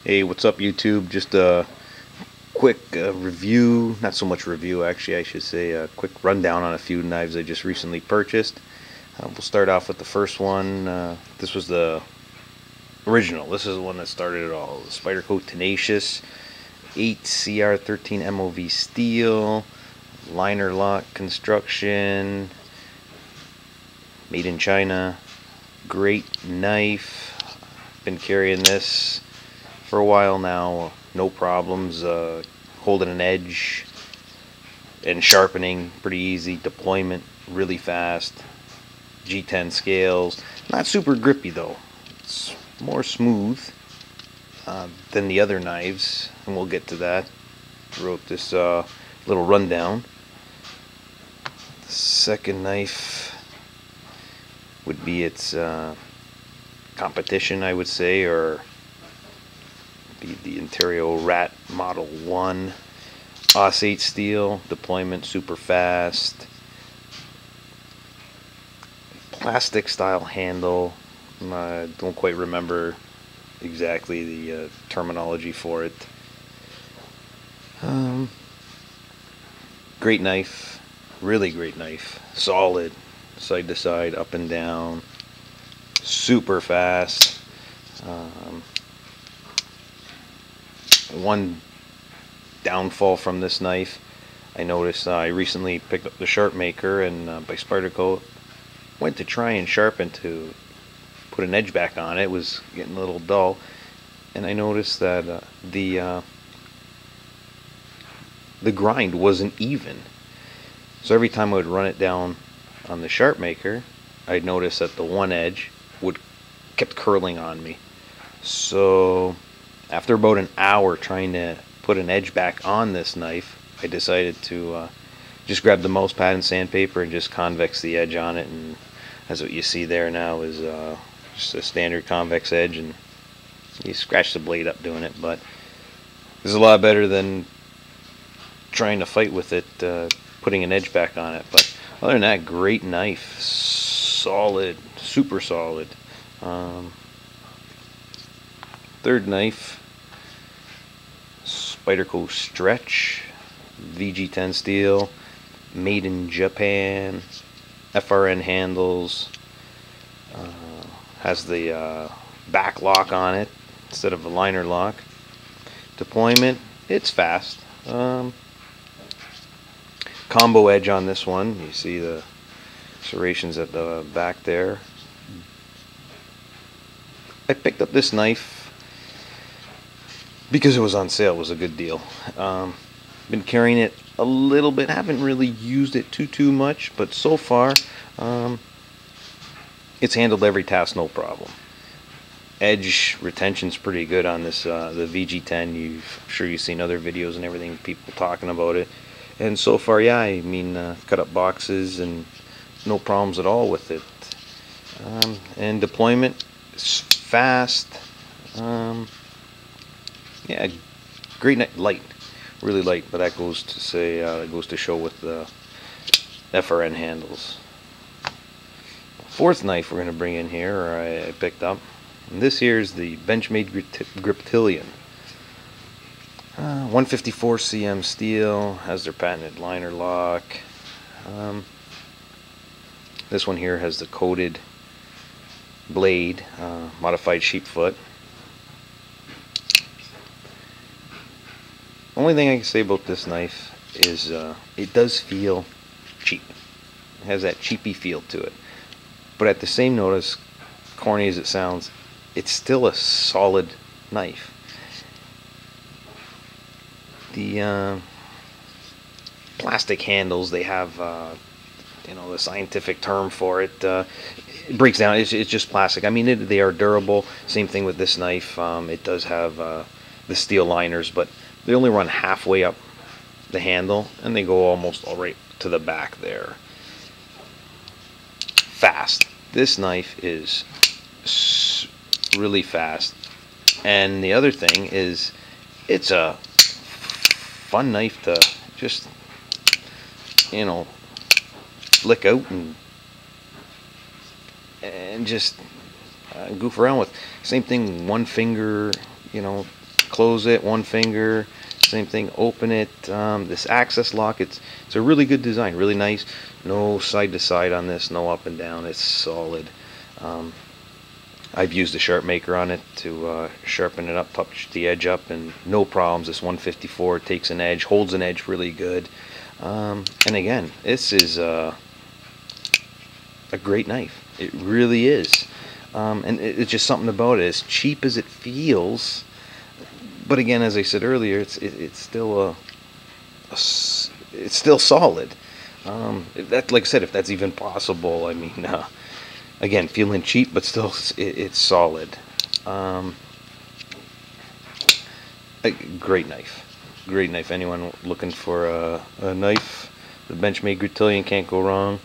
Hey, what's up YouTube? Just a quick review, not so much review actually, I should say a quick rundown on a few knives I just recently purchased. We'll start off with the first one. This was the original. This is the one that started it all. The Spyderco Tenacious 8 CR13 MOV steel, liner lock construction, made in China. Great knife. Been carrying this for a while now, no problems, holding an edge and sharpening pretty easy, deployment really fast, G10 scales, not super grippy though, it's more smooth than the other knives, and we'll get to that. Wrote this little rundown. The second knife would be its competition, I would say, or the Tenacious Rat Model 1 AUS 8 steel, deployment super fast, plastic style handle. I don't quite remember exactly the terminology for it. Great knife, really great knife, solid, side to side, up and down, super fast. One downfall from this knife, I noticed I recently picked up the sharp maker and by Spyderco, went to try and sharpen to put an edge back on it. It was getting a little dull, and I noticed that the grind wasn't even. So every time I would run it down on the sharp maker, I'd notice that the one edge kept curling on me. So after about an hour trying to put an edge back on this knife, I decided to just grab the mouse pad and sandpaper and just convex the edge on it, and that's what you see there now is just a standard convex edge, and you scratch the blade up doing it, but this is a lot better than trying to fight with it, putting an edge back on it. But other than that, great knife, solid, super solid. Third knife, Spyderco Stretch, VG10 steel, made in Japan, FRN handles, has the back lock on it instead of a liner lock. Deployment, it's fast. Combo edge on this one, you see the serrations at the back there. I picked up this knife because it was on sale. It was a good deal. Been carrying it a little bit, haven't really used it too much, but so far it's handled every task no problem. Edge retention's pretty good on this, the VG10. I'm sure you've seen other videos and everything, people talking about it, and so far, yeah, I mean, cut up boxes and no problems at all with it. And deployment is fast. Yeah, great, light, really light, but that goes to say, that goes to show with the FRN handles. Fourth knife we're going to bring in here, or I picked up, and this here is the Benchmade Griptilian. 154 cm steel, has their patented liner lock. This one here has the coated blade, modified sheep foot. Only thing I can say about this knife is it does feel cheap. It has that cheapy feel to it. But at the same note, as corny as it sounds, it's still a solid knife. The plastic handles, they have you know, the scientific term for it. It breaks down. It's just plastic. I mean, they are durable. Same thing with this knife. It does have the steel liners, but they only run halfway up the handle, and they go almost all right to the back there. Fast. This knife is really fast, and the other thing is, it's a fun knife to just, you know, flick out and just goof around with. Same thing, one finger, you know, close it, one finger, same thing, open it. This access lock, it's a really good design, really nice. No side to side on this, no up and down, it's solid. I've used a sharp maker on it to sharpen it up, touch the edge up, and no problems. This 154 takes an edge, holds an edge really good. And again, this is a great knife. It really is. And it's just something about it. As cheap as it feels, but again, as I said earlier, it's still it's still solid. That, like I said, if that's even possible, I mean. Again, feeling cheap, but still, it's solid. A great knife. Great knife. Anyone looking for a knife, the Benchmade Griptilian can't go wrong.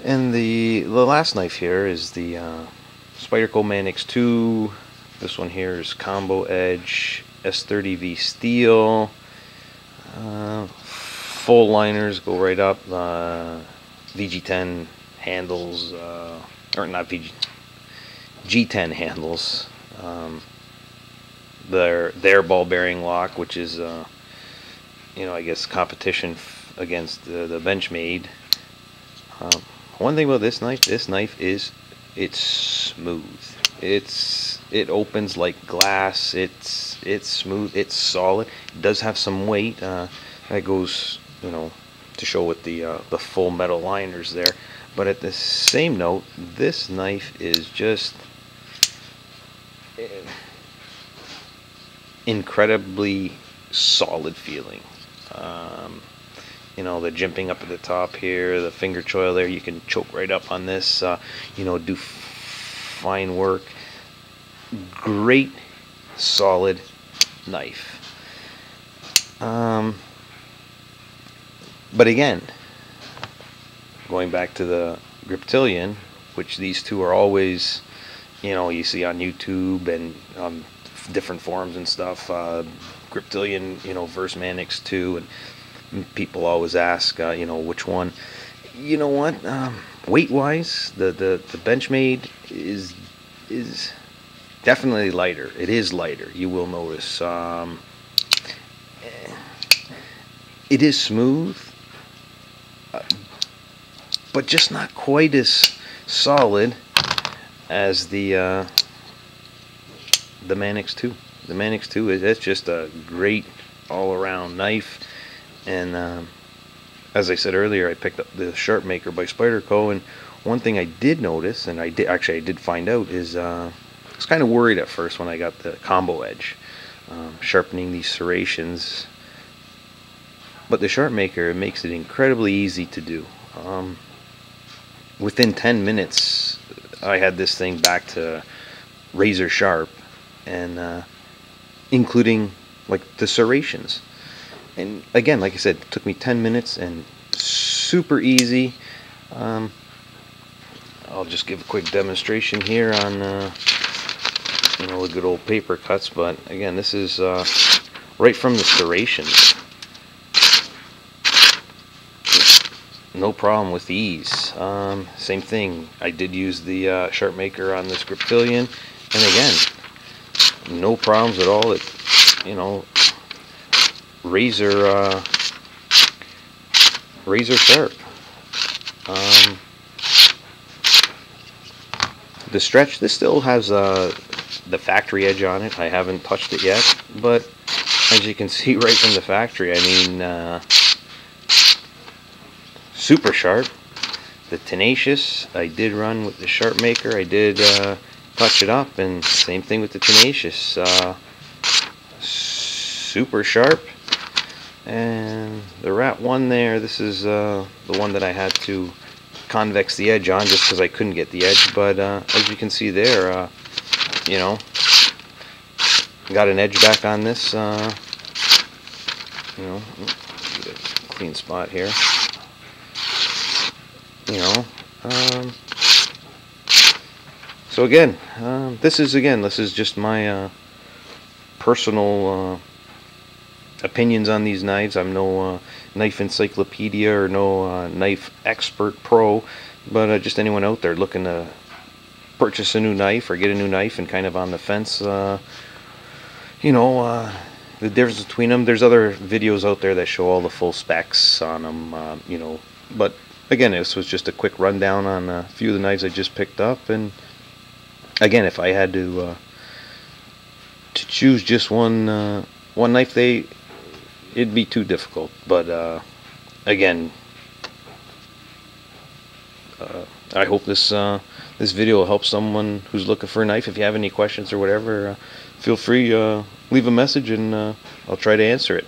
And the last knife here is the Spyderco Manix2. This one here is combo edge, S30V steel. Full liners go right up. VG10 handles, or not VG, G10 handles. Their ball bearing lock, which is I guess competition against the Benchmade. One thing about this knife is it's smooth. It opens like glass. It's smooth. It's solid. It does have some weight. That goes to show with the full metal liners there. But at the same note, this knife is just incredibly solid feeling. The jimping up at the top here, the finger choil there, you can choke right up on this, do fine work. Great, solid knife. But again, going back to the Griptilian, which these two are always, you see on YouTube and different forums and stuff, Griptilian, versus Manix2, and people always ask, which one. You know what? Weight-wise, the Benchmade is definitely lighter. It is lighter. You will notice. It is smooth, but just not quite as solid as the Manix2. The Manix2 it's just a great all-around knife. And as I said earlier, I picked up the Sharp Maker by Spyderco, and one thing I did notice, and I did find out, is I was kind of worried at first when I got the combo edge, sharpening these serrations. But the Sharp Maker, it makes it incredibly easy to do. Within 10 minutes, I had this thing back to razor sharp, and including like the serrations. And again, like I said, it took me 10 minutes and super easy. I'll just give a quick demonstration here on the good old paper cuts. But again, this is right from the serrations. No problem with ease. Same thing. I did use the Sharp Maker on this Griptilian, and again, no problems at all. It, razor sharp. The stretch, this still has the factory edge on it. I haven't touched it yet, but as you can see right from the factory, I mean, super sharp. The Tenacious, I did run with the Sharp Maker. I did touch it up, and same thing with the Tenacious. Super sharp. And the Rat1 there, this is the one that I had to convex the edge on just because I couldn't get the edge. But as you can see there, got an edge back on this. Get a clean spot here. So again, this is just my personal opinions on these knives. I'm no knife encyclopedia or no knife expert pro, but just anyone out there looking to purchase a new knife or get a new knife and kind of on the fence, you know, the difference between them. There's other videos out there that show all the full specs on them, you know, but again, this was just a quick rundown on a few of the knives I just picked up. And again, if I had to choose just one knife, it'd be too difficult. But again, I hope this video will help someone who's looking for a knife. If you have any questions or whatever, feel free leave a message, and I'll try to answer it.